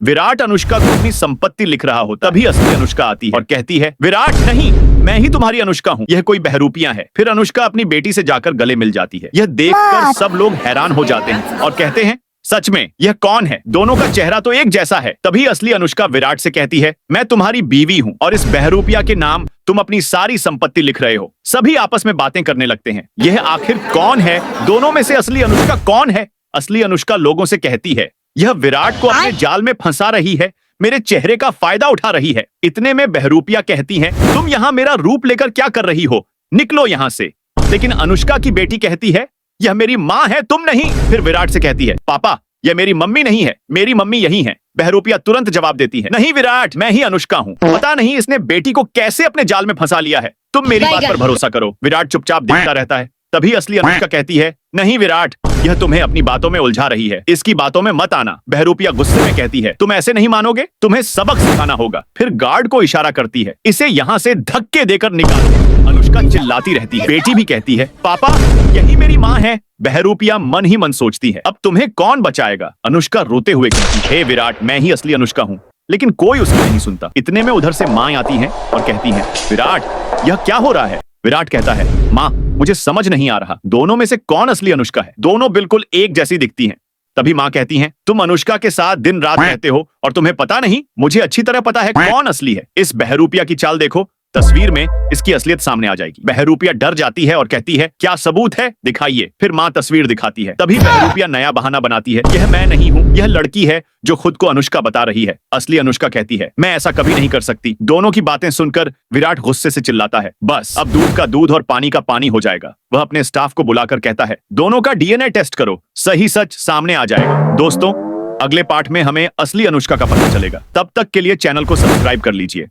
विराट अनुष्का को अपनी संपत्ति लिख रहा होता, तभी असली अनुष्का आती है और कहती है, विराट नहीं, मैं ही तुम्हारी अनुष्का हूँ, यह कोई बहरूपियां है। फिर अनुष्का अपनी बेटी से जाकर गले मिल जाती है। यह देखकर सब लोग हैरान हो जाते हैं और कहते हैं, सच में यह कौन है? दोनों का चेहरा तो एक जैसा है। तभी असली अनुष्का विराट से कहती है, मैं तुम्हारी बीवी हूँ और इस बहरूपिया के नाम तुम अपनी सारी संपत्ति लिख रहे हो। सभी आपस में बातें करने लगते हैं, यह आखिर कौन है? दोनों में से असली अनुष्का कौन है? असली अनुष्का लोगों से कहती है, यह विराट को अपने जाल में फंसा रही है, मेरे चेहरे का फायदा उठा रही है। इतने में बहरूपिया कहती हैं, तुम यहाँ मेरा रूप लेकर क्या कर रही हो? निकलो यहाँ से। लेकिन अनुष्का की बेटी कहती है, यह मेरी माँ है, तुम नहीं। फिर विराट से कहती है, पापा यह मेरी मम्मी नहीं है, मेरी मम्मी यही है। बहरूपिया तुरंत जवाब देती है, नहीं विराट, मैं ही अनुष्का हूँ। पता नहीं इसने बेटी को कैसे अपने जाल में फंसा लिया है, तुम मेरी बात पर भरोसा करो। विराट चुपचाप देखता रहता है। तभी असली अनुष्का कहती है, नहीं विराट, यह तुम्हें अपनी बातों में उलझा रही है, इसकी बातों में मत आना। बहरूपिया गुस्से में कहती है, तुम ऐसे नहीं मानोगे, तुम्हें सबक सिखाना होगा। फिर गार्ड को इशारा करती है, इसे यहाँ से धक्के देकर निकालो। अनुष्का चिल्लाती रहती है। बेटी भी कहती है, पापा यही मेरी माँ है। बहरूपिया मन ही मन सोचती है, अब तुम्हें कौन बचाएगा? अनुष्का रोते हुए कहती है, हे विराट, मैं ही असली अनुष्का हूँ। लेकिन कोई उसकी नहीं सुनता। इतने में उधर से माँ आती है और कहती है, विराट यह क्या हो रहा है? विराट कहता है, माँ मुझे समझ नहीं आ रहा, दोनों में से कौन असली अनुष्का है? दोनों बिल्कुल एक जैसी दिखती हैं। तभी माँ कहती हैं, तुम अनुष्का के साथ दिन रात रहते हो और तुम्हें पता नहीं? मुझे अच्छी तरह पता है कौन असली है। इस बहरूपिया की चाल देखो, तस्वीर में इसकी असलियत सामने आ जाएगी। बहरूपिया डर जाती है और कहती है, क्या सबूत है? दिखाइए। फिर माँ तस्वीर दिखाती है। तभी बहरूपिया नया बहाना बनाती है, यह मैं नहीं हूँ, यह लड़की है जो खुद को अनुष्का बता रही है। असली अनुष्का कहती है, मैं ऐसा कभी नहीं कर सकती। दोनों की बातें सुनकर विराट गुस्से से चिल्लाता है, बस अब दूध का दूध और पानी का पानी हो जाएगा। वह अपने स्टाफ को बुलाकर कहता है, दोनों का डीएनए टेस्ट करो, सही सच सामने आ जाएगा। दोस्तों, अगले पार्ट में हमें असली अनुष्का का पता चलेगा। तब तक के लिए चैनल को सब्सक्राइब कर लीजिए।